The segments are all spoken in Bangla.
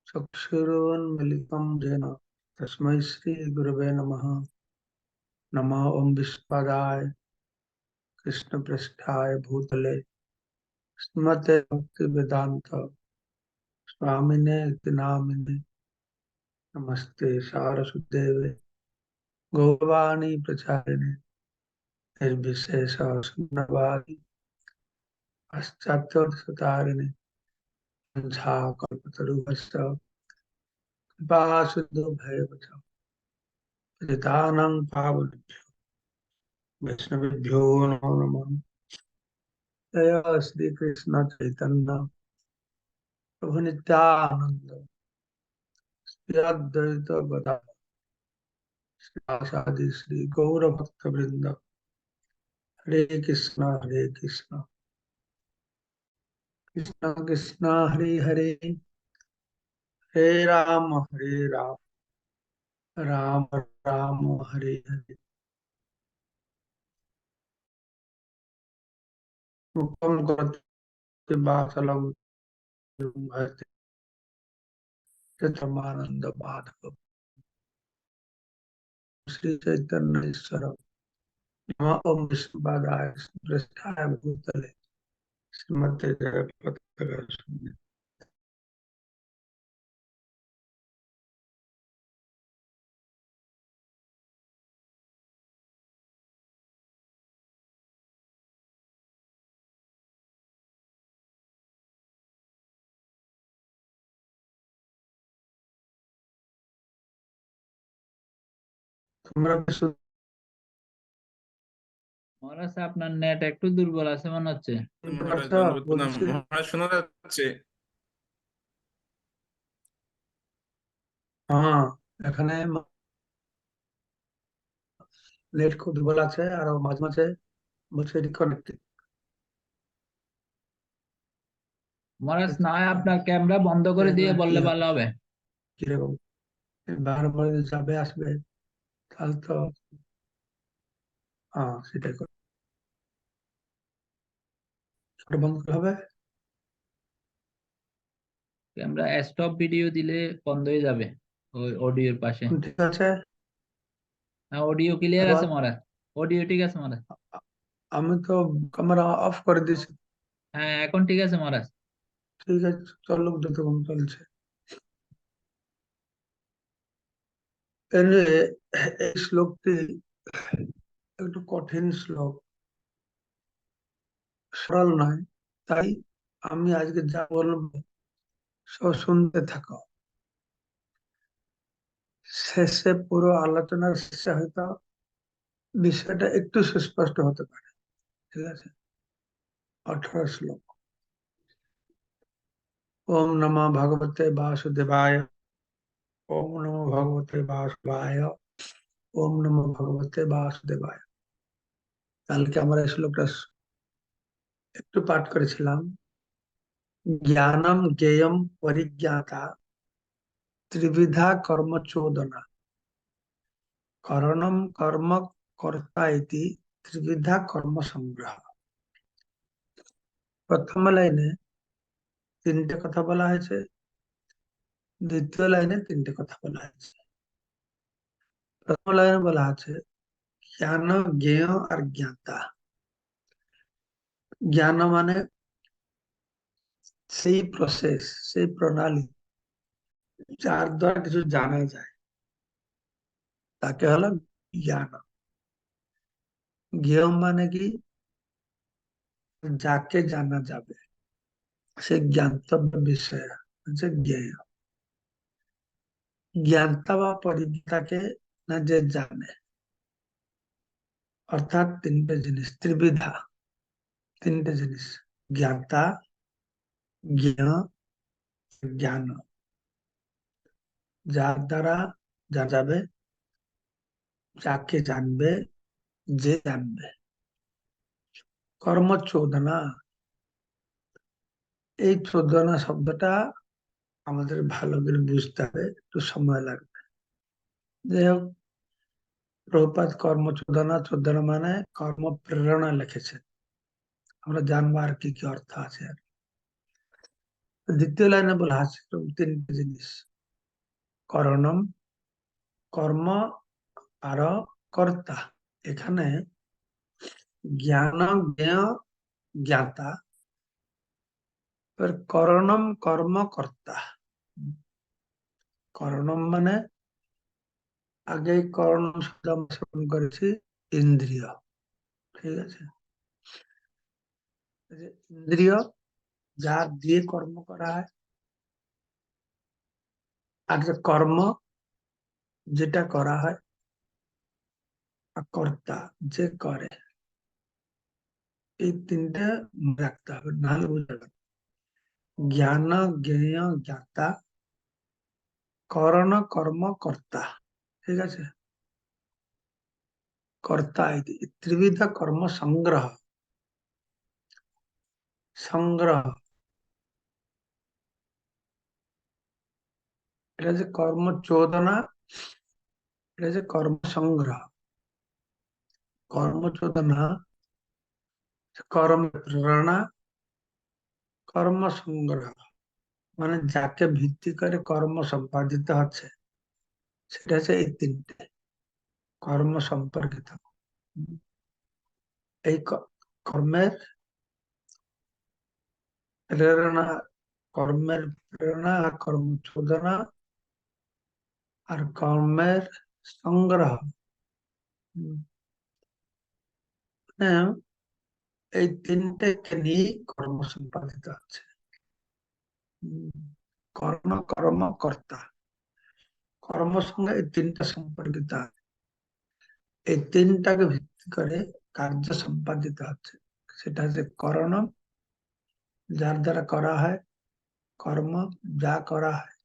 चक्षुरुन्मीलितं येन तस्मै श्रीगुरवे नमः। नमः ओं विष्णुपदाय कृष्णपृष्ठाय भूतले श्रीमते भक्तिवेदांत स्वामिने इति नामिने। नमस्ते सारस्वतीदेवे गौरवाणी प्रचारिणे निर्विशेष शून्यवादी पाश्चात्योत्तारिणे कल्पतरुभ्यश्च कृपासिन्धु भैरवच पतितानां पावनेभ्यो वैष्णवेभ्यो नमो नमः। जय श्री कृष्ण चैतन्य प्रभु नित्यानंद श्री अद्वैत गदाधर श्रीवासादि श्री गौर भक्त वृंद। हरे कृष्ण कृष्ण कृष्ण हरे हरे, हरे राम राम राम हरे हरे। मुखम करोति वाचालं भजते चित्तमानंद माधव। श्री चैतन्य ईश्वर नमः ओं विष्णुपादाय कृष्णाय भूतले श्रीमते जगन्नाथ। তোমরা কি মহারাজ আপনার নেট একটু দুর্বল আছে মনে হচ্ছে। শুনতে মহারাজ পাচ্ছ? দণ্ডবত প্রণাম। বলছি মহারাজ শোনা যাচ্ছে? হ্যাঁ, এখানে নেট খুব দুর্বল আছে আর মাঝে মাঝে বলছে রিকনেক্টেড। মহারাজ না হয় আপনার ক্যামেরা বন্ধ করে দিয়ে বললে কি ভালো হবে। কিরকম বারবার যাবে আসবে তাহলে তো হ্যাঁ সেটাই করে। ওটা বন্ধ করতে হবে। ক্যামেরা স্টপ ভিডিও দিলে বন্ধ হয়ে যাবে ওই অডিওর পাশে। এখন ঠিক আছে। হ্যাঁ, অডিও ক্লিয়ার আবার আছে মহারাজ, অডিও ঠিক আছে মহারাজ। আমি তো ক্যামেরা অফ করে দিয়েছি। হ্যাঁ এখন ঠিক আছে মহারাজ। ঠিক আছে, চলুক যতক্ষণ চলছে। এনে এই শ্লোকটি একটু কঠিন শ্লোক, সরল নয়। তাই আমি আজকে যা বলবো সব শুনতে থাকো। শেষে পুরো আলোচনার শেষে হয়তো বিষয়টা একটু সুস্পষ্ট হতে পারে। ঠিক আছে, 18 শ্লোক। ওম নমঃ ভগবতে বাসুদেবায়, ওম নমঃ ভগবতে বাসুদেবায়, ওম নমঃ ভগবতে বাসুদেবায়। কালকে আমরা এই শ্লোকটা একটু পাঠ করেছিলাম। জ্ঞানম জ্ঞেয়ম পরিজ্ঞাতা ত্রিবিধা কর্ম চোদনা, করণম কর্ম কর্তা ইতি ত্রিবিধা কর্ম সংগ্রহ। প্রথম লাইনে তিনটে কথা বলা হয়েছে, দ্বিতীয় লাইনে তিনটে কথা বলা হয়েছে। প্রথম লাইনে বলা আছে জ্ঞান জ্ঞেয় আর জ্ঞাতা। জ্ঞান মানে সেই প্রসেস, সেই প্রণালী যার দ্বারা কিছু জানা যায় তাকে হলো জ্ঞান। জ্ঞেয় মানে কি, যাকে জানা যাবে, সে জ্ঞাতব্য বিষয় হচ্ছে জ্ঞেয়। জ্ঞাতা বা পরিজ্ঞাতাকে না যে জানে, অর্থাৎ তিনটে জিনিস, ত্রিবিধা, তিনটে জিনিস, জ্ঞাতা জ্ঞেয় জ্ঞান। যার দ্বারা জানা যাবে, যাকে জানবে, যে জানবে। কর্মচোদনা, এই চোদনা শব্দটা আমাদের ভালো করে বুঝতে হবে, একটু সময় লাগবে। যাই হোক, প্রভুপাদ কর্মচোদনা, চোদনা মানে কর্ম প্রেরণা লিখেছেন। আমরা জানবো আর কি কি অর্থ আছে। দ্বিতীয় লাইনে বলা আছে তিনটে জিনিস, করণম, কর্ম আর কর্তা। এখানে জ্ঞান, জ্ঞেয়, জ্ঞাতা, করণম কর্ম কর্তা। করণম মানে আগে করণ শব্দ আমরা শ্রবণ করেছি ইন্দ্রিয়, ঠিক আছে। ইন্দ্রিয় যা দিয়ে কর্ম করা হয়, আর কর্ম যেটা করা হয়, আর কর্তা যে করে, এই তিনটে রাখতে হবে, নাহলে বুঝতে পারবে। জ্ঞান, জ্ঞেয়, জ্ঞাতা, করণ কর্ম কর্তা, ঠিক আছে। কর্তা ইতি ত্রিবিধ কর্ম সংগ্রহ, সংগ্রহ এটা যে কর্ম চোদনা, এটা যে কর্ম সংগ্রহ। কর্ম চোদনা, কর্ম প্রেরণা, কর্ম সংগ্রহ মানে যাকে ভিত্তি করে কর্ম সম্পাদিত হচ্ছে, সেটা হচ্ছে এই তিনটে কর্ম সম্পর্কিত। এই কর্মের প্রেরণা, কর্মের প্রেরণা আর কর্ম চোদনা আর কর্মের সংগ্রহ, হ্যাঁ, এই তিনটেকে নিয়ে কর্ম সম্পাদিত হচ্ছে। কর্ম, কর্ম, কর্তা, কর্মের সঙ্গে এই তিনটা সম্পর্কিত আছে। এই তিনটাকে ভিত্তি করে কার্য সম্পাদিত হচ্ছে, সেটা হচ্ছে করণ, যার দ্বারা করা হয়, কর্ম যা করা হয়,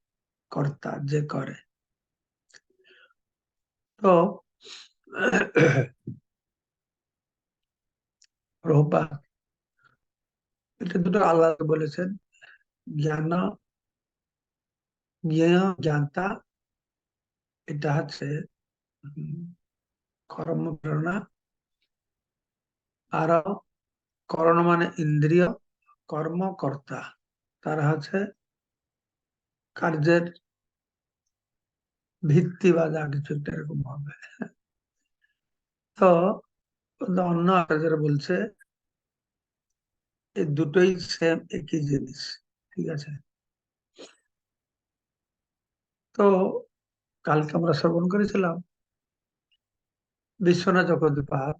কর্তা যে করে। তো প্রভুপাদ এটা দুটো আলাদা বলেছেন, জ্ঞান, জ্ঞেয়, জ্ঞাতা, এটা হচ্ছে কর্ম প্রেরণা, আর করণ মানে ইন্দ্রিয়, কর্মকর্তা তারা হচ্ছে কার্যের ভিত্তি বা যা কিছু একটা এরকম হবে। তো অন্য আচার্যরা বলছে এই দুটোই সেম একই জিনিস, ঠিক আছে। তো কালকে আমরা শ্রবণ করেছিলাম বিশ্বনাথ চক্রবর্তীপাদ,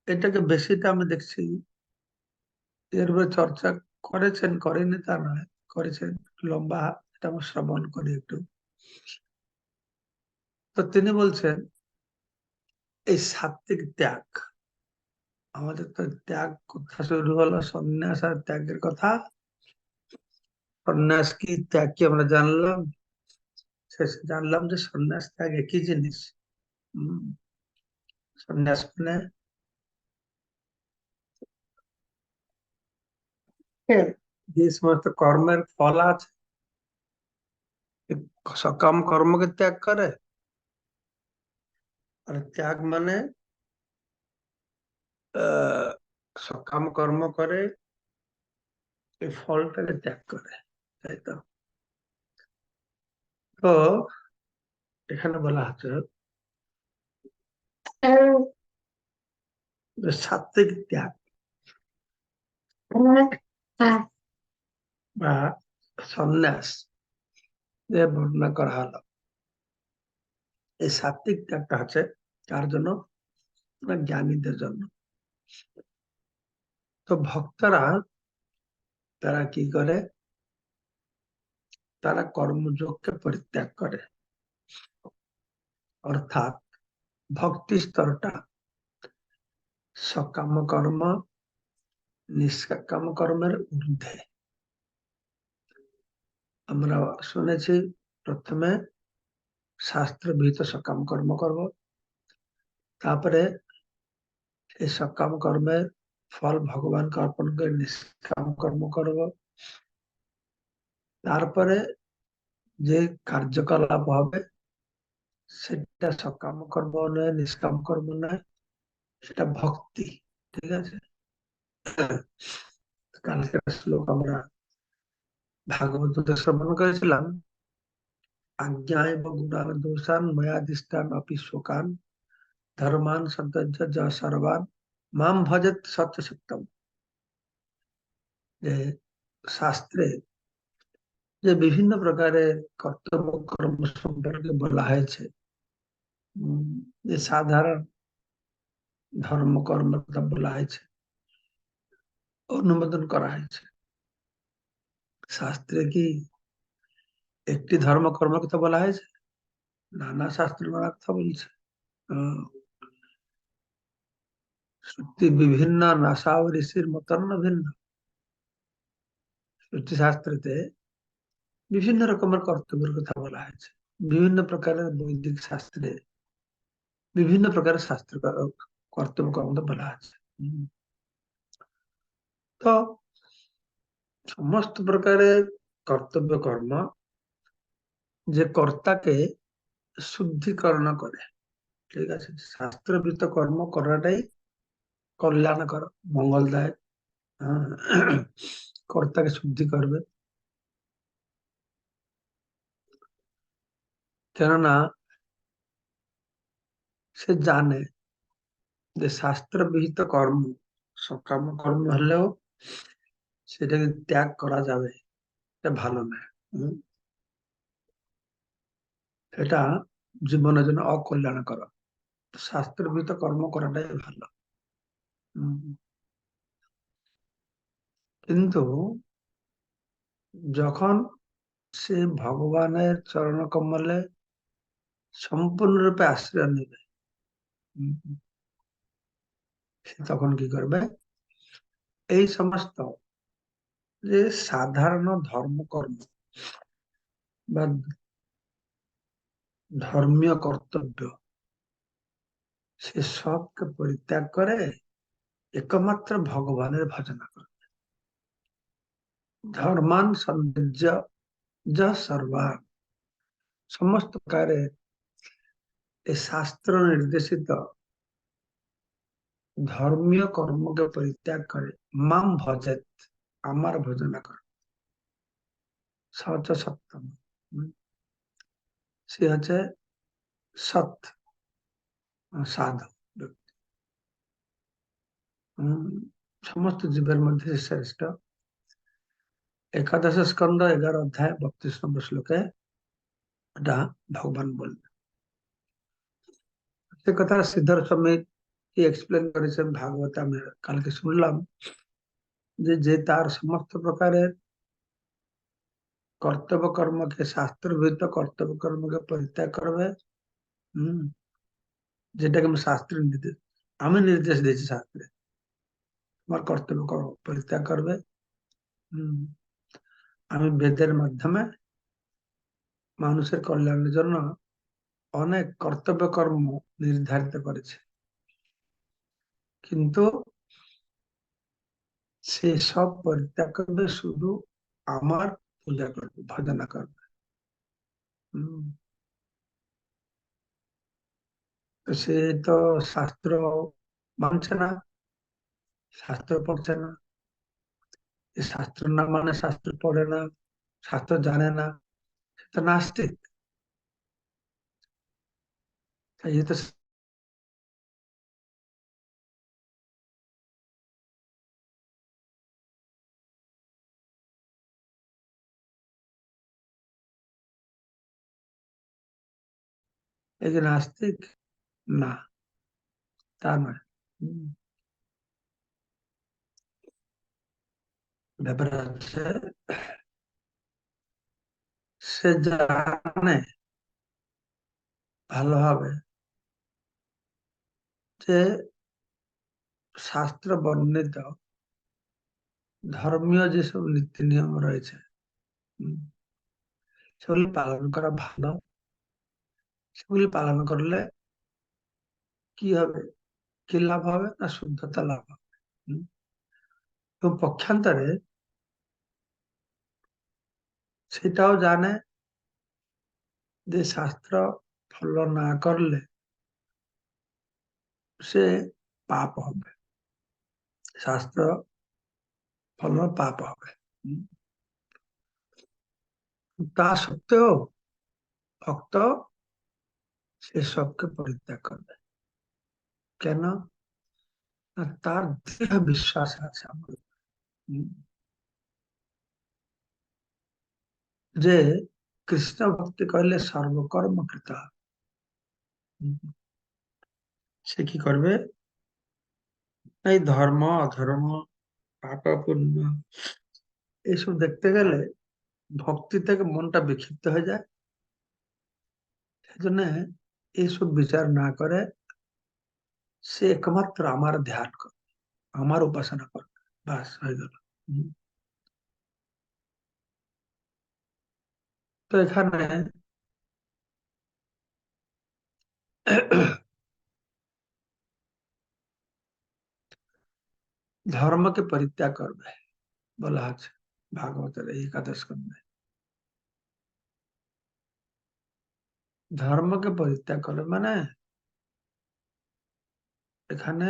এটাকে বেশিটা আমি দেখছি এর উপরে চর্চা করেছেন, করেনি তা নয়, করেছেন লম্বা, এটা আমরা শ্রবণ করি একটু। তো তিনি বলছেন এই সাত্বিক ত্যাগ, আমাদের তো ত্যাগ কথা শুরু হলো সন্ন্যাস আর ত্যাগের কথা। সন্ন্যাস কি ত্যাগ কি আমরা জানলাম, শেষে জানলাম যে সন্ন্যাস ত্যাগ একই জিনিস। হম, সন্ন্যাস মানে যে সমস্ত কর্মের ফল আছে, সকাম কর্মকে ত্যাগ করে। আর ত্যাগ মানে আহ সকাম কর্ম করে এই ফলটাকে ত্যাগ করে, তাই তো। তো এখানে বলা হচ্ছে যে সাত্বিক ত্যাগ বা সন্ন্যাস যে বর্ণনা করা হলো, এই সাত্বিক ত্যাগটা আছে কার জন্য, না জ্ঞানীদের জন্য। তো ভক্তরা তারা কি করে, তারা কর্মযোগকে পরিত্যাগ করে, অর্থাৎ ভক্তি স্তরটা সকাম কর্ম, নিষ্কাম কর্মের ঊর্ধ্বে। আমরা শুনেছি প্রথমে শাস্ত্র বিহিত সকাম কর্ম করব, তারপরে এই সকাম কর্মের ফল ভগবানকে অর্পণ করে নিষ্কাম কর্ম করব, তারপরে যে কার্যকলাপ হবে সেটা সকাম কর্ম নয়, নিষ্কাম কর্ম নয়, সেটা ভক্তি, ঠিক আছে। কালকের শ্লোক আমরা ভাগবত শ্রবণ করেছিলাম। আজ্ঞায় গুণান দোষান ময়াদিষ্টান অপি শোকান ধর্মান সন্তর্য য সর্বান মাম ভজত সত্য সত্যম। যে শাস্ত্রে যে বিভিন্ন প্রকারের কর্তব্য কর্ম সম্পর্কে বলা হয়েছে, যে সাধারণ ধর্মকর্ম কথা বলা হয়েছে, অনুমোদন করা হয়েছে। শাস্ত্রে কি একটি ধর্মকর্ম কথা বলা হয়েছে? নানা শাস্ত্র নানা কথা বলছে। শ্রুতি বিভিন্ন, নাসা ও ঋষির মতন ভিন্ন। শ্রুতি শাস্ত্রতে বিভিন্ন রকমের কর্তব্যের কথা বলা হয়েছে। বিভিন্ন প্রকারের বৈদিক শাস্ত্রে বিভিন্ন প্রকারের শাস্ত্র কর্তব্য কর্ম বলা আছে। তো সমস্ত প্রকারের কর্তব্য কর্ম যে কর্তাকে শুদ্ধিকরণ করে, ঠিক আছে। শাস্ত্রবৃত্ত কর্ম করাটাই কল্যাণকর, মঙ্গলদায়ক। কর্তাকে শুদ্ধি করবে, কেননা সে জানে যে শাস্ত্রবিহিত কর্ম সকাম কর্ম হলেও সেটাকে ত্যাগ করা যাবে, এটা ভালো না। এটা জীবনের জন্য অকল্যাণকর। শাস্ত্রবিহিত কর্ম করাটাই ভালো। কিন্তু যখন সে ভগবানের চরণ কমলে সম্পূর্ণরূপে আশ্রয় নেবে, সে তখন কি করবে? এই সমস্ত যে সাধারণ ধর্মকর্ম বা ধর্মীয় কর্তব্য, সে সবকে পরিত্যাগ করে একমাত্র ভগবানের ভজনা করবে। ধর্মান সৌন্দর্য যা সর্বান, সমস্ত কারের এই শাস্ত্র নির্দেশিত ধর্মীয় কর্মকে পরিত্যাগ করে মাম ভজত, আমার ভজনা করে। সচ সত্যম, সে হচ্ছে সৎ সাধু ব্যক্তি। সমস্ত জীবের মধ্যে শ্রেষ্ঠ। একাদশ স্কন্ধ 11 অধ্যায় 32 নম্বর শ্লোকে এটা ভগবান বললেন। সে কথা সিদ্ধার স্বামী কি এক্সপ্লেন করেছেন ভাগবত আমি কালকে শুনলাম, যে তার সমস্ত প্রকারের কর্তব্য কর্মকে, শাস্ত্রবিহিত কর্তব্য কর্মকে পরিত্যাগ করবে। যেটাকে আমি শাস্ত্রের নির্দেশ, আমি নির্দেশ দিয়েছি শাস্ত্রে, তোমার কর্তব্য পরিত্যাগ করবে। আমি বেদের মাধ্যমে মানুষের কল্যাণের জন্য অনেক কর্তব্য কর্ম নির্ধারিত করেছে, কিন্তু সে সব পরিত্যাগ করবে, শুধু আমার পূজা করবে, ভজনা করবে। তো সে তো শাস্ত্র মানছে না, শাস্ত্র পড়ছে না। শাস্ত্র না মানে শাস্ত্র পড়ে না, শাস্ত্র জানে না, সে তো নাস্তিক। তাই তো এই যে নাস্তিক না, তা নয়। ব্যাপার হচ্ছে সে জানে ভালোভাবে যে শাস্ত্র বর্ণিত ধর্মীয় যেসব নীতি নিয়ম রয়েছে, সেগুলি পালন করা ভালো। সেগুলি পালন করলে কি হবে? কি লাভ হবে? না শুদ্ধতা লাভ হবে। এবং পক্ষান্তরে সেটাও জানে যে শাস্ত্র ফলো না করলে সে পাপ হবে। শাস্ত্র ফল পাপ হবে। তা সত্ত্বেও ভক্ত সেসবকে পরিত্যাগ করবে। কেন? না, তার দৃঢ় বিশ্বাস আছে আমার উপর। যে কৃষ্ণ ভক্তি করলে সর্বকর্ম কৃত হবে। সে কি করবে? এই ধর্ম অধর্ম পাপ পুণ্য এইসব দেখতে গেলে ভক্তি থেকে মনটা বিক্ষিপ্ত হয়ে যায়। সেই জন্য এইসব বিচার না করে সে একমাত্র আমার ধ্যান করবে, আমার উপাসনা করবে, বাস হয়ে গেল। হম। তো এখানে ধর্মকে পরিত্যাগ করবে বলা আছে ভাগবতের এই একাদশ স্কন্ধে। ধর্মকে পরিত্যাগ করবে মানে এখানে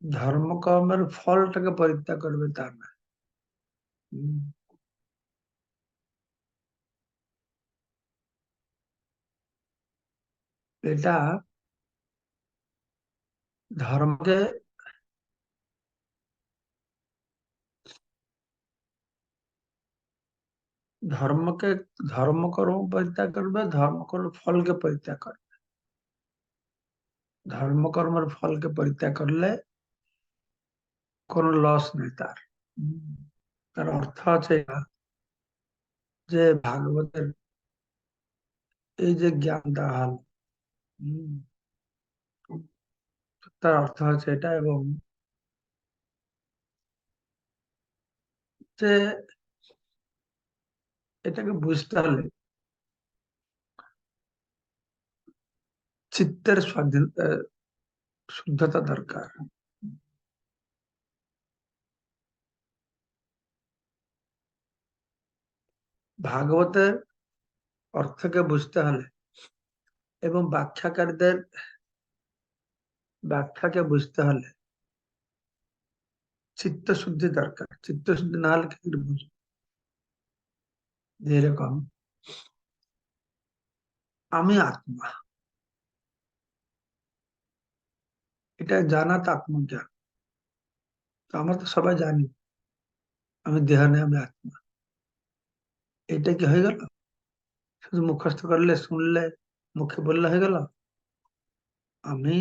ধর্মকর্মের ফলটাকে পরিত্যাগ করবে তা না। হম। এটা ধর্মকে ধর্মকে ধর্মকর্ম পরিত্যাগ করবে, ধর্মকর্ম ফলকে পরিত্যাগ করবে। ধর্মকর্মের ফলকে পরিত্যাগ করলে কোনো লস নেই তার। হম। তার অর্থ আছে এটা, যে ভাগবতের এই যে জ্ঞান দেওয়া হল, হম, তার অর্থ আছে এটা। এবং যে এটাকে বুঝতে হলে চিত্তের স্বাধীনতা শুদ্ধতা দরকার। ভাগবতের অর্থকে বুঝতে হলে এবং ব্যাখ্যাকারীদের ব্যাখ্যাকে বুঝতে হলে চিত্তশুদ্ধি দরকার। চিত্তশুদ্ধি না হলে কি করে বুঝবো? যেরকম আমি আত্মা, এটা জানা তো আত্মজ্ঞান। তো আমরা তো সবাই জানি আমি দেহ নেই, আমি আত্মা। এটা কি হয়ে গেল? শুধু মুখস্থ করলে, শুনলে, মুখে বললে হয়ে গেল? আমি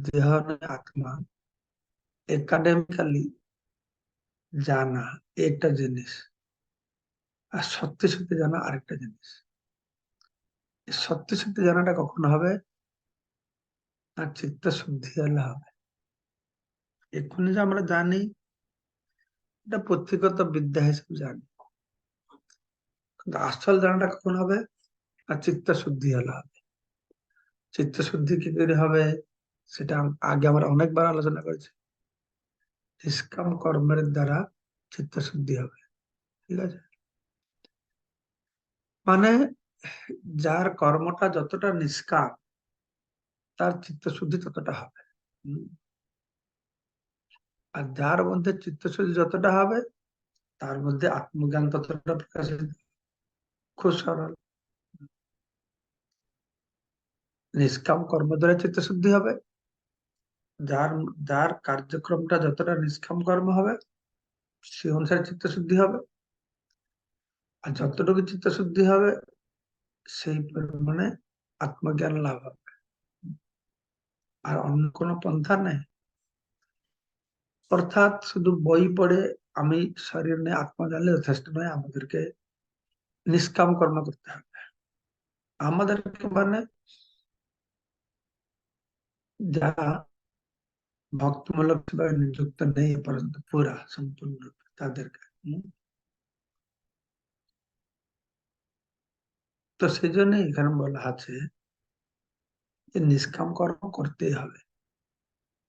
দেহ নয়, আত্মা একাডেমিক্যালি জানা একটা জিনিস, আর সত্যি সত্যি জানা আরেকটা জিনিস। এই সত্যি সত্যি জানাটা কখন হবে? আর চিত্ত শুদ্ধি হলে হবে। এক্ষুনি যে আমরা জানি, এটা পথিগত বিদ্যা হিসেবে জানি, কিন্তু আসল জানাটা কখন হবে? আর চিত্ত শুদ্ধি হলে হবে। চিত্ত শুদ্ধি কি করে হবে? সেটা আগে আমরা অনেকবার আলোচনা করেছি। নিষ্কাম কর্মের দ্বারা চিত্ত শুদ্ধি হবে। ঠিক আছে? মানে যার কর্মটা যতটা নিষ্কাম, তার চিত্ত শুদ্ধি ততটা হবে। হম। আর যার মধ্যে চিত্ত শুদ্ধি যতটা হবে, তার মধ্যে আত্মজ্ঞান ততটা প্রকাশিত। খুব সরল। নিষ্কাম কর্ম দ্বারা চিত্ত শুদ্ধি হবে। যার যার কার্যক্রমটা যতটা নিষ্কাম কর্ম হবে, সে অনুসারে চিত্ত শুদ্ধি হবে। আর যতটুকু চিত্ত শুদ্ধি হবে, সেই পরিমাণে আত্মজ্ঞান লাভ হবে। আর অন্য কোনো পন্থা নেই। অর্থাৎ শুধু বই পড়ে আমি শরীর নিয়ে আত্মা জানলে যথেষ্ট নয়, আমাদেরকে নিষ্কাম কর্ম করতে হবে। আমাদেরকে মানে যারা ভক্তমূলক সেবায় নিযুক্ত নেই এ পর্যন্ত পুরা সম্পূর্ণ তাদেরকে। তো সেই জন্য এখানে বলা আছে যে নিষ্কাম কর্ম করতেই হবে।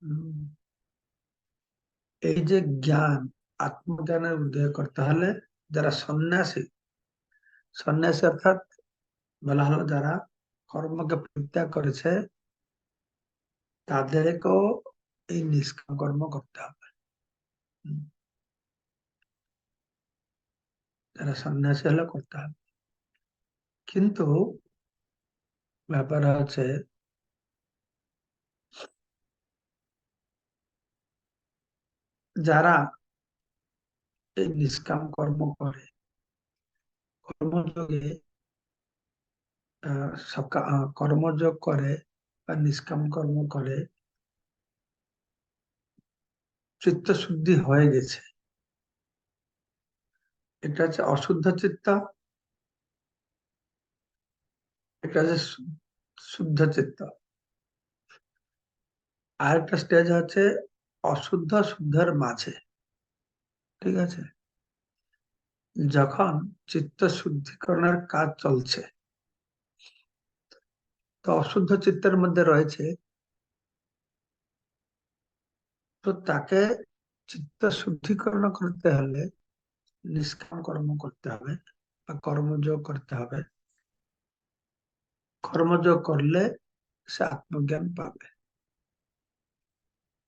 হম। এই যে জ্ঞান, আত্মজ্ঞানের উদয় করতে হলে যারা সন্ন্যাসী, সন্ন্যাসী অর্থাৎ বলা হলো যারা কর্মকে পরিত্যাগ করেছে, তাদেরকেও এই নিষ্কাম কর্ম করতে হবে। যারা সন্ন্যাসী হলে করতে হবে, কিন্তু ব্যাপার হচ্ছে যারা এই নিষ্কাম কর্ম করে, কর্মযোগে কর্মযোগ করে বা নিষ্কাম কর্ম করে, চিত্ত শুদ্ধি হয়ে গেছে, এটা হচ্ছে অশুদ্ধ চিত্ত, এটা হচ্ছে শুদ্ধ চিত্ত। আরেকটা স্টেজ হচ্ছে অশুদ্ধ শুদ্ধের মাঝে, ঠিক আছে? যখন চিত্ত শুদ্ধিকরণের কাজ চলছে, তো অশুদ্ধ চিত্তের মধ্যে রয়েছে, তো তাকে চিত্ত শুদ্ধিকরণ করতে হলে নিষ্কাম কর্ম করতে হবে বা কর্মযোগ করতে হবে। কর্মযোগ করলে সে আত্মজ্ঞান পাবে।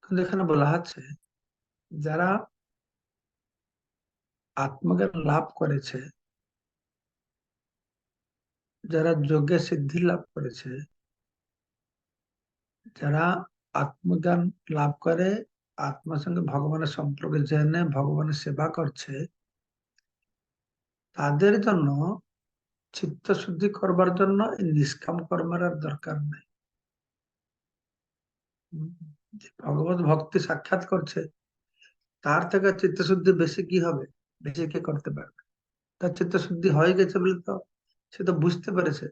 কিন্তু এখানে বলা হচ্ছে যারা আত্মজ্ঞান লাভ করেছে, যারা যোগে সিদ্ধি লাভ করেছে, যারা আত্মজ্ঞান লাভ করে আত্মার সঙ্গে ভগবানের সম্পর্ক জেনে ভগবানের সেবা করছে, তাদের জন্য চিত্ত শুদ্ধি করবার জন্য এই নিষ্কাম কর্মের আর দরকার নেই। যে ভগবত ভক্তি সাক্ষাৎ করছে, তার থেকে চিত্ত শুদ্ধি বেশি কি হবে, বেশি কে করতে পারবে? তার চিত্ত শুদ্ধি হয়ে গেছে বলে তো সে তো বুঝতে পেরেছে।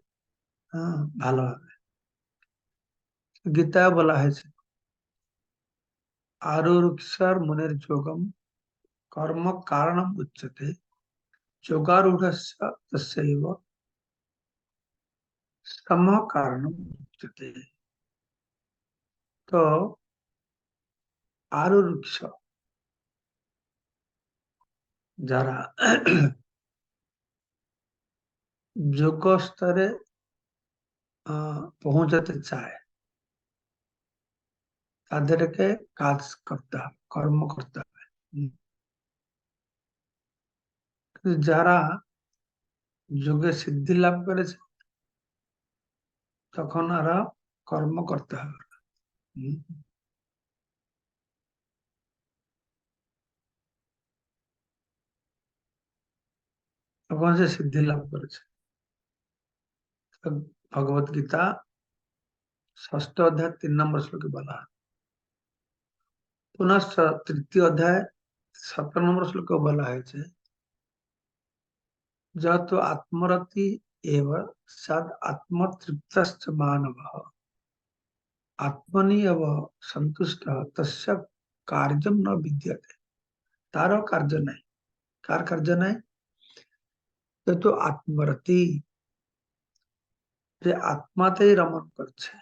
হ্যাঁ, ভালো হবে। গীতায় বলা হয়েছে আরুরুক্ষার মনের যোগম কর্ম কারণম উচ্যতে যোগারূঢ়স্য তস্যৈব সম কারণম উচ্যতে। তো আরুরুক্ষ যারা যোগ্য স্তরে পৌঁছাতে চায়, তাদেরকে কাজ করতে হবে, কর্ম করতে হবে। কিন্তু যারা যোগে সিদ্ধি লাভ করেছে, তখন আর কর্ম করতে হবে না। হুম। তখন সে সিদ্ধি লাভ করেছে। ভগবত গীতা 6ষ্ঠ অধ্যায় 3 নম্বর শ্লোকে বলা হয়। পুনশ্চ 3য় অধ্যায় 17 নম্বর শ্লোকে বলা হয়েছে যত আত্মরতি এব সদ আত্মতৃপ্তশ্চ মানবঃ আত্মনি এব সন্তুষ্টঃ তস্য কার্যম ন বিদ্যতে। তারও কার্য নাই। কার কার্য নাই? যত আত্মরতি, যে আত্মাতেই রমণ করছে,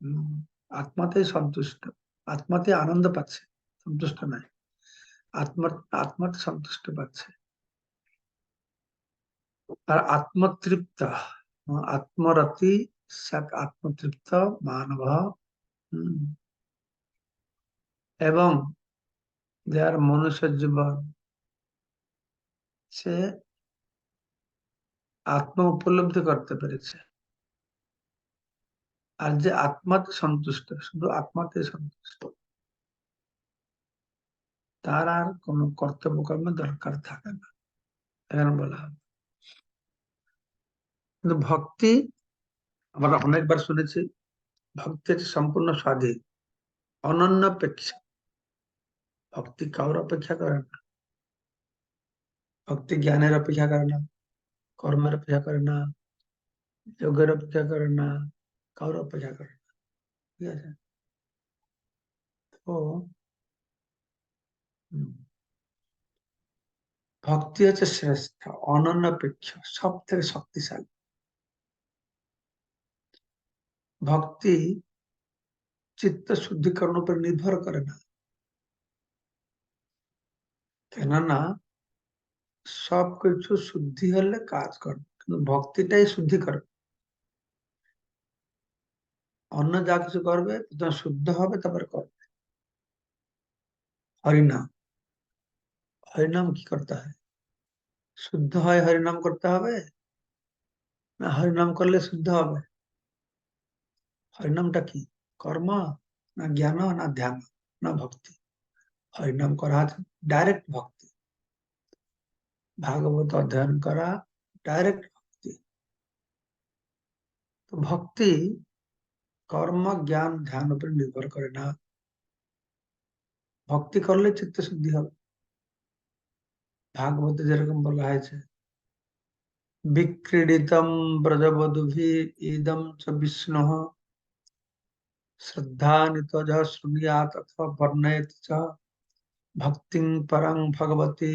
হম, আত্মাতেই সন্তুষ্ট, আত্মাতে আনন্দ পাচ্ছে, সন্তুষ্ট নাই, আত্মা আত্মাতে সন্তুষ্ট পাচ্ছে, আর আত্মতৃপ্ত, আত্মরতি সৎ আত্মতৃপ্ত মানব। হম, এবং যার মনুষ্য জীবন, সে আত্ম উপলব্ধি করতে পেরেছে। আর যে আত্মাতে সন্তুষ্ট, শুধু আত্মাতে সন্তুষ্ট, তার আর কোনো কর্তব্য কর্মের দরকার থাকে না, এখানে বলা হয়। কিন্তু ভক্তি আমরা অনেকবার শুনেছি, ভক্তি হচ্ছে সম্পূর্ণ স্বাধীন, অনন্যাপেক্ষা। ভক্তি কারোর অপেক্ষা করে না। ভক্তি জ্ঞানের অপেক্ষা করে না, কর্মের অপেক্ষা করে না, যোগের অপেক্ষা করে না, কারোর অপেক্ষা করে না। ঠিক আছে? তো উম, ভক্তি হচ্ছে শ্রেষ্ঠ, অনন্যাপেক্ষ, সব থেকে শক্তিশালী। ভক্তি চিত্ত শুদ্ধিকরণ উপর নির্ভর করে না, কেননা সবকিছু শুদ্ধি হলে কাজ করবে, কিন্তু ভক্তিটাই শুদ্ধি করবে। অন্য যা কিছু করবে প্রথমে শুদ্ধ হবে, তারপরে করবে হরিনাম। হরিনাম কি করতে হয়? শুদ্ধ হয় হরিনাম করতে হবে, না হরিনাম করলে শুদ্ধ হবে? হরিনামটা কি? কর্ম, না জ্ঞান, না ধ্যান, না ভক্তি? হরিনাম করা আছে ডাইরেক্ট ভক্তি, ভাগবত অধ্যয়ন করা ডাইরেক্ট ভক্তি। তো ভক্তি কর্ম জ্ঞান ধ্যান উপরে নির্ভর করে না। ভক্তি করলে চিত্ত শুদ্ধি হবে। ভাগবতে যেরকম বলা হয়েছে, বিক্रीडितम ব্রজবধূভি ইদম চ বিষ্ণু শ্রদ্ধান্বিতঃ শৃণুয়াৎ অথবা বর্ণয়েৎ চ ভক্তিং পরং ভগবতি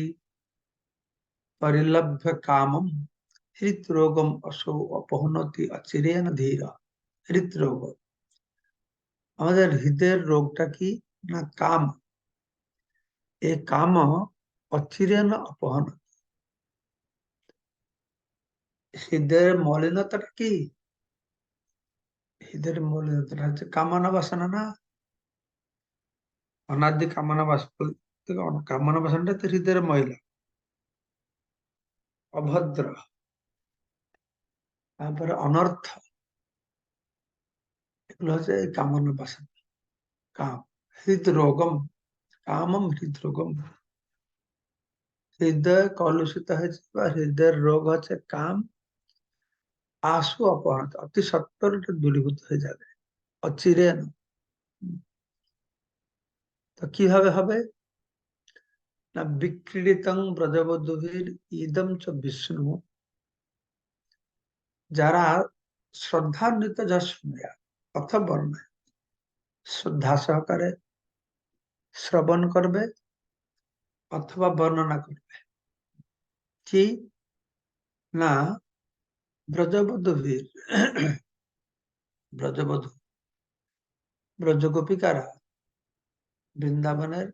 পরিলভ্য কামম হৃদরোগম असौ अपहनति अचिरेण धीर। হৃদরোগ, আমাদের হৃদয়ের রোগটা কি? না কাম। এই কাম অচিরেণ অপহন। হৃদয়ের মলিনতাটা কি? হৃদয়ের মলিনতাটা হচ্ছে কামনা বাসনা না? অনাদি কামনা বাসনা, কামনা বাসনাটা তো হৃদয়ের ময়লা, অভদ্র, তারপরে অনর্থ, এগুলো হচ্ছে এই কামনা বাসনা, কাম। হৃদরোগম, কামম হৃদরোগম। হৃদয় কলুষিত হয়েছে বা হৃদয়ের রোগ হচ্ছে কাম। আশু অপহরণ, অতি সত্বর এটা দূরীভূত হয়ে যাবে অচিরে। তো কিভাবে হবে? না বিক্রীড়িতং ব্রজবধূভির ইদম চ বিষ্ণু, যারা শ্রদ্ধান্বিত যা শুনয়া অথবা বর্ণায়, শ্রদ্ধা সহকারে শ্রবণ করবে অথবা বর্ণনা করবে। কি? না ব্রজবধূভির, ব্রজবধূ, ব্রজগোপিকারা, বৃন্দাবনের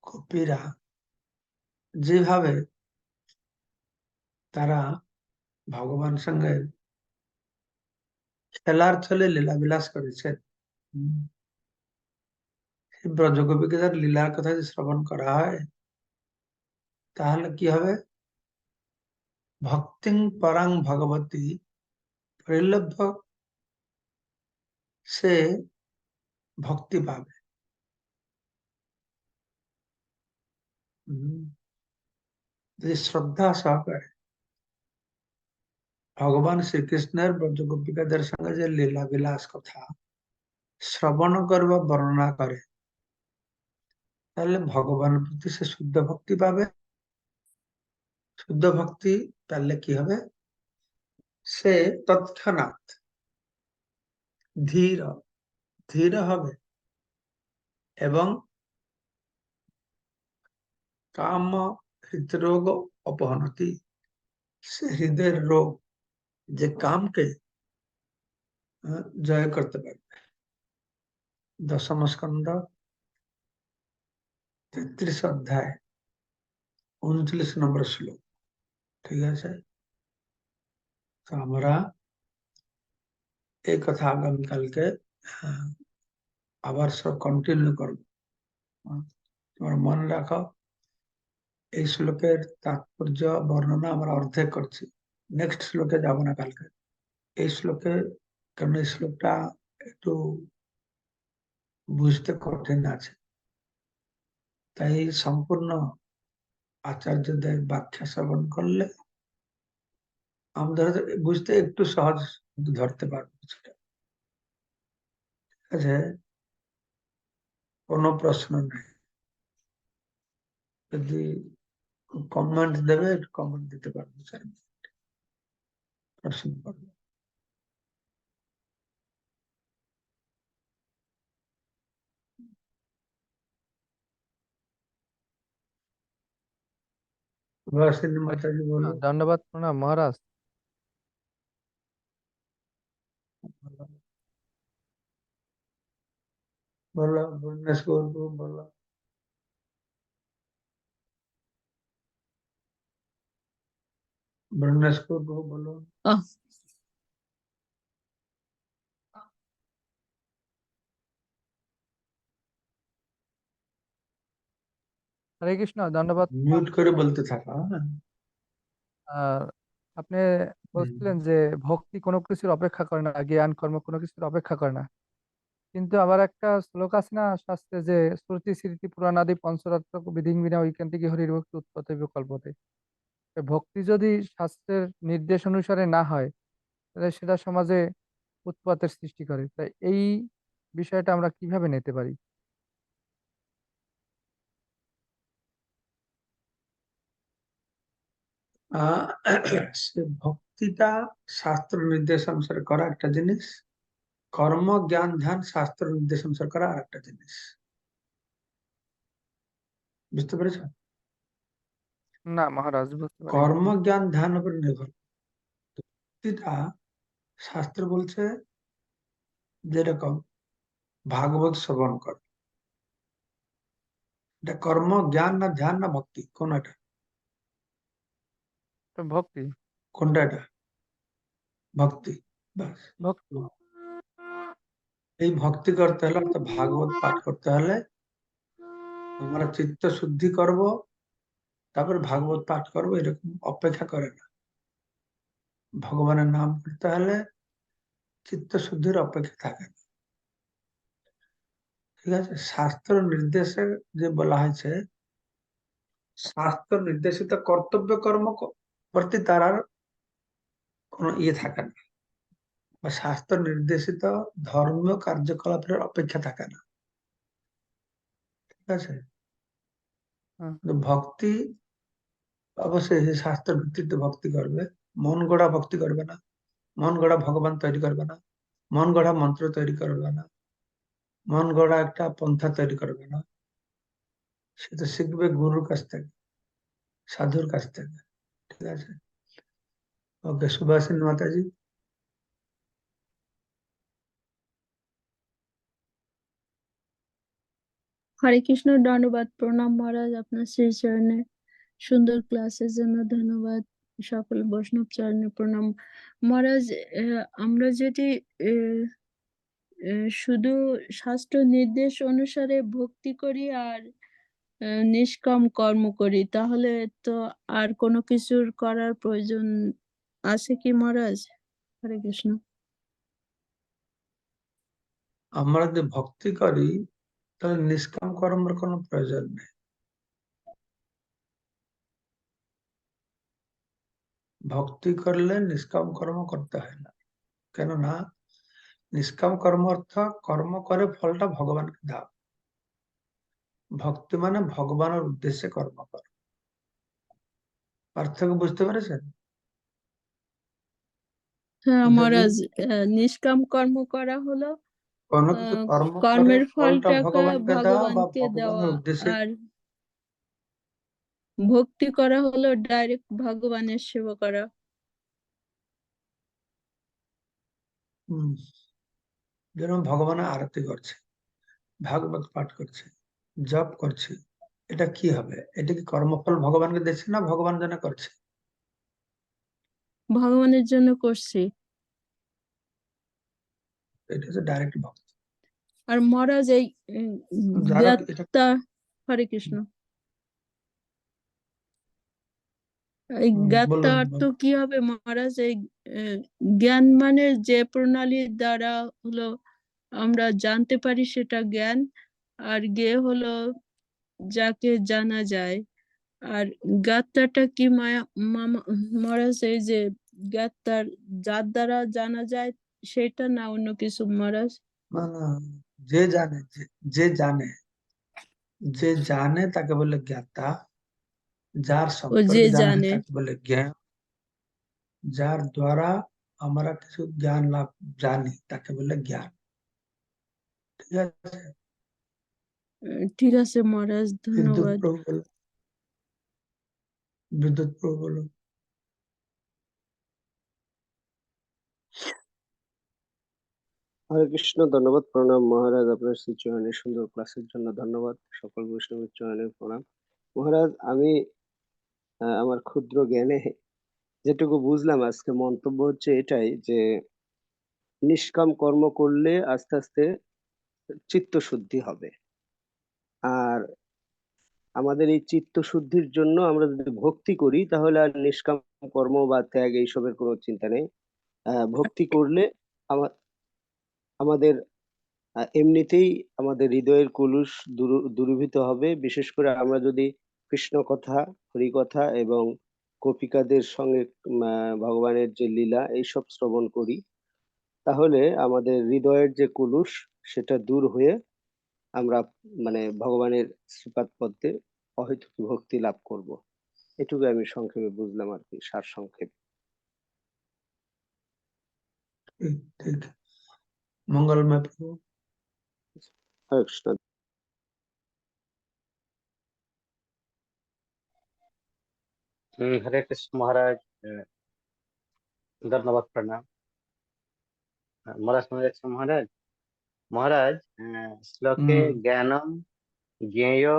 গোপীরা যেভাবে তারা ভগবান সঙ্গে খেলার ছলে লীলা বিলাস করেছেন, ব্রজগোপীদের লীলার কথা যদি শ্রবণ করা হয় তাহলে কি হবে? ভক্তিং পরাং ভগবতী পরিলভ্য, সে ভক্তি পাবে। যদি শ্রদ্ধা সহকারে ভগবান শ্রীকৃষ্ণের ব্রজগোপিকাদের সঙ্গে যে লীলা বিলাস কথা শ্রবণ করবে বর্ণনা করে, তাহলে ভগবানের প্রতি সে শুদ্ধ ভক্তি পাবে। শুদ্ধ ভক্তি পেলে কি হবে? সে তৎক্ষণাৎ ধীর, ধীর হবে এবং কাম হৃদরোগ অপহনতি, সে হৃদয়ের রোগ যে কামকে জয় করতে পারবে। দশম স্কন্ধ 33 অধ্যায় 39 নম্বর শ্লোক। ঠিক আছে, তো আমরা এই কথা আগামীকালকে আবার সব কন্টিনিউ করবো। তোমরা মনে রাখো, এই শ্লোকের তাৎপর্য বর্ণনা আমরা অর্ধেক করছি, নেক্সট শ্লোকে যাব না কালকে। এই শ্লোকে, কারণ এই শ্লোকটা একটু বুঝতে কঠিন আছে, তাই সম্পূর্ণ আচার্যদের ব্যাখ্যা শ্রবণ করলে আমাদের বুঝতে একটু সহজ ধরতে পারবো সেটা। ঠিক আছে, কোনো প্রশ্ন নেই, যদি কমেন্ট দেবে কমেন্ট দিতে পারবো স্যার, প্রশ্ন করবো। सुभाषिनी माता जी बोलो। दंडवत प्रणाम महाराज। बोलो भुवनेश्वर को बोलो। भुवनेश्वर को बोलो। হরে কৃষ্ণ, ধন্যবাদ। মিউট করে বলতে থাকা, হ্যাঁ। আর আপনি হুম। বলছিলেন যে ভক্তি কোনো কিছুর অপেক্ষা করে না, জ্ঞান কর্ম কোনো কিছুর অপেক্ষা করে না। কিন্তু আবার একটা শ্লোক আছে না শাস্ত্রে, যে শ্রুতি স্মৃতি পুরাণাদি পঞ্চরাত্র বিধিং বিনা ঐকান্তিক হরির ভক্তি উৎপত্তি কল্পতে। ভক্তি যদি শাস্ত্রের নির্দেশ অনুসারে না হয়, তাহলে সেটা সমাজে উৎপাতের সৃষ্টি করে। তাই এই বিষয়টা আমরা কিভাবে নিতে পারি? আহ, সে ভক্তিটা শাস্ত্র নির্দেশ অনুসারে করা একটা জিনিস, কর্ম জ্ঞান ধ্যান শাস্ত্র নির্দেশ অনুসারে করা আর একটা জিনিস। বুঝতে পেরেছ? না মহারাজ, বুঝতে পারিনি। কর্ম জ্ঞান ধ্যান উপর নির্ভর। ভক্তিটা শাস্ত্র বলছে যেরকম ভাগবত শ্রবণ কর, এটা কর্ম জ্ঞান না ধ্যান না ভক্তি, কোন এটা? তো ভক্তি। কোনটা এটা? ভক্তি। বাস। ভক্তি। এই ভক্তি করতে হলে অর্থাৎ ভাগবত পাঠ করতে হলে আমরা চিত্ত শুদ্ধি করব, তারপর ভাগবত পাঠ করব, এরকম অপেক্ষা করে না। ভগবানের নাম করতে হলে চিত্ত শুদ্ধির অপেক্ষা থাকে না। ঠিক আছে? শাস্ত্র নির্দেশে যে বলা হয়েছে, শাস্ত্র নির্দেশিত কর্তব্য কর্ম প্রতি তার আর কোনো ইয়ে থাকে না, বা শাস্ত্র নির্দেশিত ধর্মীয় কার্যকলাপের অপেক্ষা থাকে না। ঠিক আছে? হ্যাঁ। কিন্তু ভক্তি অবশ্যই সে শাস্ত্র ভিত্তিতে ভক্তি করবে, মন গড়া ভক্তি করবে না, মন গড়া ভগবান তৈরি করবে না, মন গড়া মন্ত্র তৈরি করবে না, মন গড়া একটা পন্থা তৈরি করবে না। সে তো শিখবে গুরুর কাছ থেকে, সাধুর কাছ থেকে। ঠিক আছে? ওকে, সুভাষিনী মাতাজি। হরে কৃষ্ণ, ধন্যবাদ, প্রণাম মহারাজ, আপনার শ্রী চরণে সুন্দর ক্লাসের জন্য ধন্যবাদ। সকল বৈষ্ণব চরণে প্রণাম মহারাজ। আমরা যদি আহ, শুধু শাস্ত্র নির্দেশ অনুসারে ভক্তি করি আর নিষ্কাম কর্ম করি, তাহলে তো আর কোনো কিছুর করার প্রয়োজন আছে কি মহারাজ? হরে কৃষ্ণ। আমরা যদি ভক্তি করি তাহলে নিষ্কাম কর্মের কোনো প্রয়োজন নেই। ভক্তি করলে নিষ্কাম কর্ম করতে হয় না। কেননা নিষ্কাম কর্ম অর্থ কর্ম করে ফলটা ভগবানকে দাও। ভক্তি মানে ভগবানের উদ্দেশ্যে কর্ম করা। পার্থক্য বুঝতে পেরেছেন? হ্যাঁ যদি মহারাজ, নিষ্কাম কর্ম করা হলো কোনো কিছু কর্ম করে কর্মের ফলটা ফলটাকে ভগবানকে দেওয়া বা ভগবানকে দেওয়া, ভগবানের উদ্দেশ্যে। আর ভক্তি করা হলো ডাইরেক্ট ভগবানের সেবা করা। হম, যেরকম ভগবানের আরতি করছে, ভাগবত পাঠ করছে, জপ করছে, এটা কি হবে? এটা কি কর্মফল ভগবানকে দিচ্ছে না ভগবান যেন করছে? ভগবানের জন্য করছি। এটা হচ্ছে ডাইরেক্ট ভক্তি। আর মহারাজ এই যারা এটা জ্ঞাতা, হরে কৃষ্ণ, এই জ্ঞাতা বলুন অর্থ বলুন। কি হবে মহারাজ? এই জ্ঞান মানে যে প্রণালীর দ্বারা হলো আমরা জানতে পারি সেটা জ্ঞান, আর জ্ঞে হলো যাকে জানা যায়। আর জ্ঞাতাটা কি মহারাজ? এই যে জ্ঞাতার যার দ্বারা জানা যায় সেটা, না অন্য কিছু মহারাজ? না না, যে জানে, যে জানে, যে জানে তাকে বলে জ্ঞাতা, যার ও যে সম্পর্কে জানা হয় জানে। তাকে বলে জ্ঞান, যার দ্বারা আমরা কিছু জ্ঞান লাভ জানি তাকে বলে জ্ঞান। ঠিক আছে? ঠিক আছে মহারাজ, বিদ্যুৎ ধন্যবাদ। প্রভু বলুন, বিদ্যুৎ প্রভু বলুন। হরে কৃষ্ণ, ধন্যবাদ, প্রণাম মহারাজ, আপনার শ্রী চরণে সুন্দর ক্লাসের জন্য ধন্যবাদ। সকল বৈষ্ণবের চরণে প্রণাম মহারাজ। আমি আমার ক্ষুদ্র জ্ঞানে যেটুকু বুঝলাম আজকে, মন্তব্য হচ্ছে এটাই যে নিষ্কাম কর্ম করলে আস্তে আস্তে চিত্ত শুদ্ধি হবে। আর আমাদের এই চিত্ত শুদ্ধির জন্য আমরা যদি ভক্তি করি তাহলে আর নিষ্কাম কর্ম বা ত্যাগ এইসবের কোনো চিন্তা নেই। ভক্তি করলে আমাদের এমনিতেই আমাদের হৃদয়ের কলুষ দূরীভূত হবে। বিশেষ করে আমরা যদি কৃষ্ণ কথা, হরি কথা এবং গোপিকাদের সঙ্গে ভগবানের যে লীলা এইসব শ্রবণ করি, তাহলে আমাদের হৃদয়ের যে কলুষ সেটা দূর হয়ে আমরা ভগবানের শ্রীপাদ পদ্মে অহেতুকী ভক্তি লাভ করব। এটুকু আমি সংক্ষেপে বুঝলাম আর কি, সার সংক্ষেপ। ঠিক ঠিক। মঙ্গলময় প্রভু। হরে কৃষ্ণ। हरे कृष्ण महाराज, धन्यवाद प्रणाम। महाराज শুনে যাচ্ছেন মহারাজ? মহারাজ, শ্লোকে জ্ঞানম জ্ঞেয়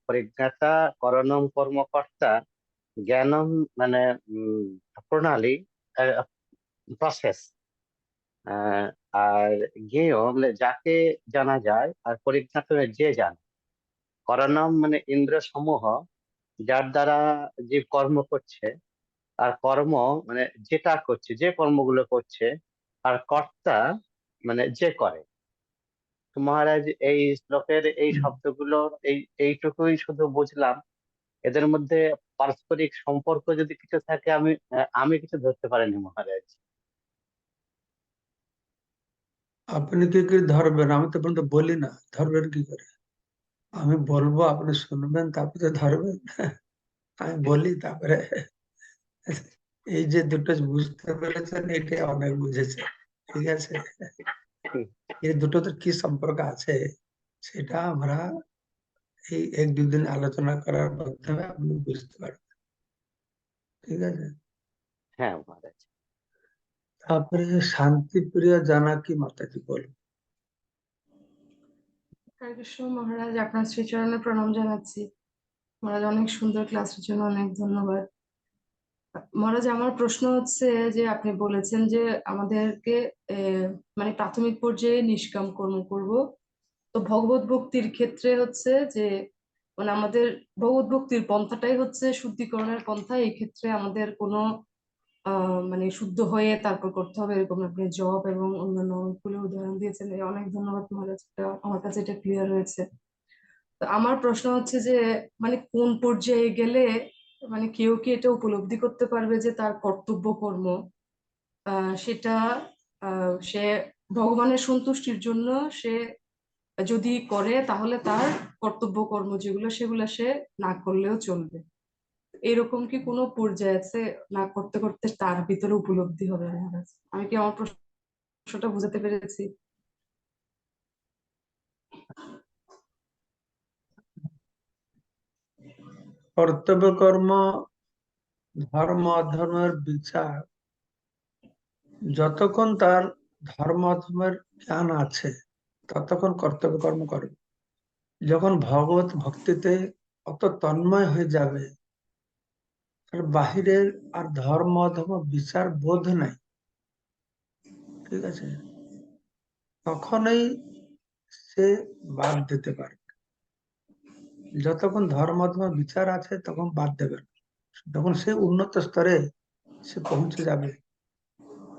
পরিজ্ঞাতা করণম কর্মকর্তা, জ্ঞানম মানে প্রণালী, প্রসেস, আর জ্ঞেয় মানে যাকে জানা যায়, আর পরিজ্ঞাত মানে যে জানে, করণম মানে ইন্দ্র সমূহ যার দ্বারা যে কর্ম করছে, আর কর্ম মানে যেটা করছে, যে কর্মগুলো করছে, আর কর্তা মানে যে করে। তো মহারাজ এই শ্লোকের এই শব্দগুলো এইটুকুই শুধু বুঝলাম। এদের মধ্যে পারস্পরিক সম্পর্ক যদি কিছু থাকে আমি কিছু ধরতে পারিনি মহারাজ। আপনি কি করে ধরবেন? আমি তো পর্যন্ত বলি না, ধরবেন কি করে? আমি বলবো, আপনি শুনবেন, তারপরে ধরবেন। আমি বলি তারপরে। এই যে দুটো বুঝতে পেরেছেন, এটা অনেক বুঝেছে। ঠিক আছে, এই দুটোতে কি সম্পর্ক আছে সেটা আমরা এই 1-2 দিন আলোচনা করার মাধ্যমে আপনি বুঝতে পারবেন। ঠিক আছে। হ্যাঁ মহারাজ। তারপরে শান্তি প্রিয় জানাকি মাতাজি বলুন। হরে কৃষ্ণ মহারাজ, আপনার শ্রীচরণে প্রণাম জানাচ্ছি। মহারাজ, অনেক সুন্দর ক্লাসের জন্য অনেক ধন্যবাদ। মহারাজ, আমার প্রশ্ন হচ্ছে যে আপনি বলেছেন যে আমাদেরকে মানে প্রাথমিক পর্যায়ে নিষ্কাম কর্ম করব। তো ভগবত ভক্তির ক্ষেত্রে হচ্ছে যে মানে আমাদের ভগবত ভক্তির পন্থাটাই হচ্ছে শুদ্ধিকরণের পন্থা। এই ক্ষেত্রে আমাদের কোনো মানে শুদ্ধ হয়ে তারপর করতে হবে, এরকম আপনি জব এবং অন্যান্য অনেকগুলো উদাহরণ দিয়েছেন। অনেক ধন্যবাদ মহারাজ, আমার কাছে এটা ক্লিয়ার হয়েছে। তো আমার প্রশ্ন হচ্ছে যে মানে কোন পর্যায়ে গেলে মানে কেউ কি এটা উপলব্ধি করতে পারবে যে তার কর্তব্য কর্ম সেটা সে ভগবানের সন্তুষ্টির জন্য সে যদি করে তাহলে তার কর্তব্য কর্ম যেগুলো সেগুলো সে না করলেও চলবে। এরকম কি কোনো পর্যায়ে আছে না করতে করতে তার ভিতরে উপলব্ধি হবে? মহারাজ, আমি কি আমার প্রশ্নটা বুঝাতে পেরেছি? কর্তব্য কর্ম, ধর্ম অধর্মের বিচার, যতক্ষণ তার ধর্ম অধর্মের জ্ঞান আছে ততক্ষণ কর্তব্য কর্ম করবে। যখন ভগবত ভক্তিতে অত তন্ময় হয়ে যাবে, তার বাহিরের আর ধর্ম অধর্ম বিচার বোধ নাই, ঠিক আছে, তখনই সে বাদ দিতে পারে। যতক্ষণ ধর্ম অধর্ম বিচার আছে তখন বাদ দেবে না। যখন সে উন্নত স্তরে সে পৌঁছে যাবে,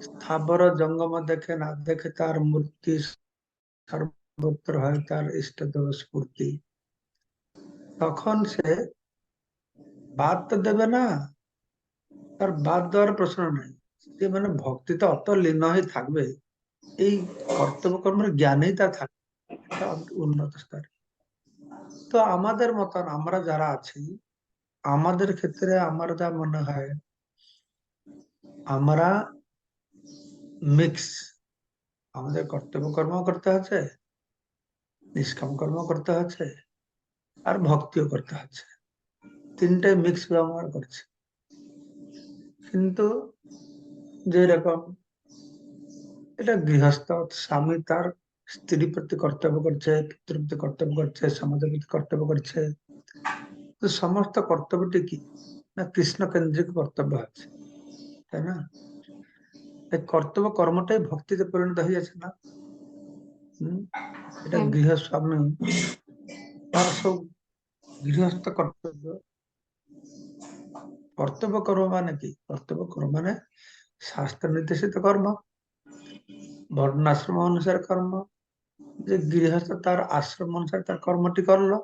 স্থাবর জঙ্গম দেখে না দেখে তার মূর্তি সর্বত্র হয় তার ইষ্টদেব স্ফূর্তি, তখন সে বাদ তো দেবে না, তার বাদ দেওয়ার প্রশ্ন নাই। সে মানে ভক্তিতে অত লীন হয়ে থাকবে, এই কর্তব্য কর্মের জ্ঞানেই তার থাকবে, এটা উন্নত স্তরে। তো আমাদের মতন আমরা যারা আছি, আমাদের ক্ষেত্রে আমার যা মনে হয়, আমরা মিক্স, আমাদের কর্তব্য কর্ম করতে হচ্ছে, নিষ্কাম কর্ম করতে হচ্ছে, আর ভক্তিও করতে হচ্ছে, তিনটে মিক্স ব্যবহার করছে। কিন্তু যেরকম এটা গৃহস্থ স্বামী তার স্ত্রী প্রতি কর্তব্য করছে, পিতৃ প্রতি কর্তব্য করছে, সমাজের প্রতি কর্তব্য করছে, তো সমস্ত কর্তব্যটি কি না কৃষ্ণ কেন্দ্রিক কর্তব্য আছে, তাই না? এই কর্তব্য কর্মটাই ভক্তিতে পরিণত হয়ে যাচ্ছে না। এটা গৃহস্বামী তার সব গৃহস্থ কর্তব্য। কর্তব্য কর্ম মানে কি? কর্তব্য কর্ম মানে শাস্ত্র নির্দেশিত কর্ম, বর্ণাশ্রম অনুসারে কর্ম। যে গৃহস্থ তার আশ্রম অনুসারে তার কর্মটি করলো।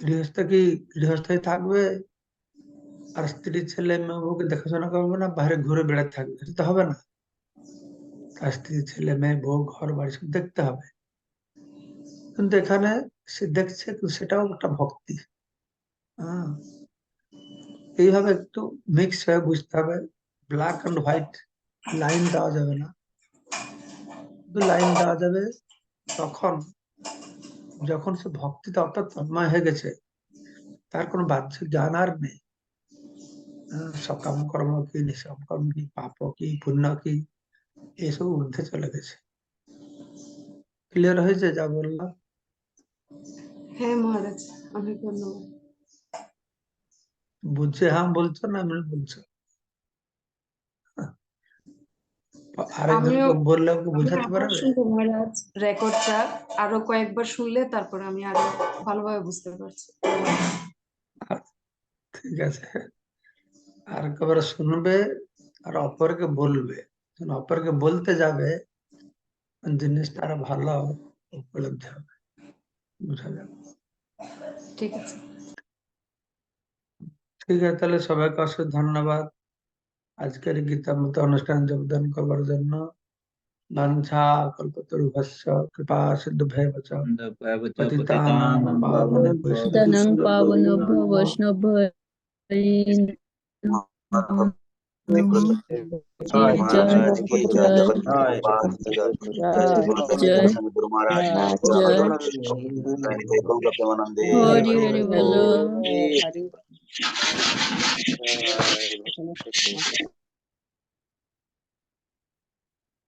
গৃহস্থ কি গৃহস্থই থাকবে আর স্ত্রী ছেলে মেয়ে বউকে দেখাশোনা করবে না, বাইরে ঘুরে বেড়াতে থাকবে? এটা তো হবে না। তার স্ত্রী ছেলে মেয়ে বউ ঘর বাড়ি সব দেখতে হবে। কিন্তু এখানে সে দেখছে, কিন্তু সেটাও একটা ভক্তি। হ্যাঁ, এইভাবে একটু মিক্স হয়ে বুঝতে হবে। ব্ল্যাক অ্যান্ড হোয়াইট লাইন দেওয়া যাবে না। শুধু লাইন দেওয়া যাবে তখন যখন সে ভক্তিতে অর্থাৎ তন্ময় হয়ে গেছে, তার কোনো বাহ্যিক জ্ঞান আর নেই। সকাম কর্ম কি, নিষ্কাম কর্ম কি, পাপ কি, পুণ্য কি, এসব ঊর্ধ্বে চলে গেছে। ক্লিয়ার হয়েছে যা বললাম? হ্যাঁ মহারাজ, অনেক ধন্যবাদ। বুঝছে হ্যাঁ বলছো না এমনি বলছো? আমিও আরেকজনকে বললে ওকে আমি বোঝাতে আবার পারবে? শুনবো মহারাজ রেকর্ডটা, আরো কয়েকবার শুনলে তারপরে আমি আরো ভালোভাবে বুঝতে পারছি। ঠিক আছে, আর একবার শুনবে আর অপরকে বলবে। যখন অপরকে বলতে যাবে জিনিসটা আরো ভালো উপলব্ধি হবে, বুঝা যাবে। ঠিক আছে। ঠিক আছে, তাহলে সবাইকে অসংখ্য ধন্যবাদ আজকের গীতামৃত অনুষ্ঠান যোগদান করবার জন্য। বাঞ্ছা কল্পতরুভ্যশ্চ কৃপা সিন্ধুভ্যেব চ পতিতানাং পাবনেভ্যো দানাং বৈষ্ণবেভ্যো পাবনভ্য নমো বৈষ্ণব জয় জয় মহারাজ কি জয় জয় জয় জয় গুরু মহারাজ জয় গৌর প্রেমানন্দে হরি হরি বলো। জয়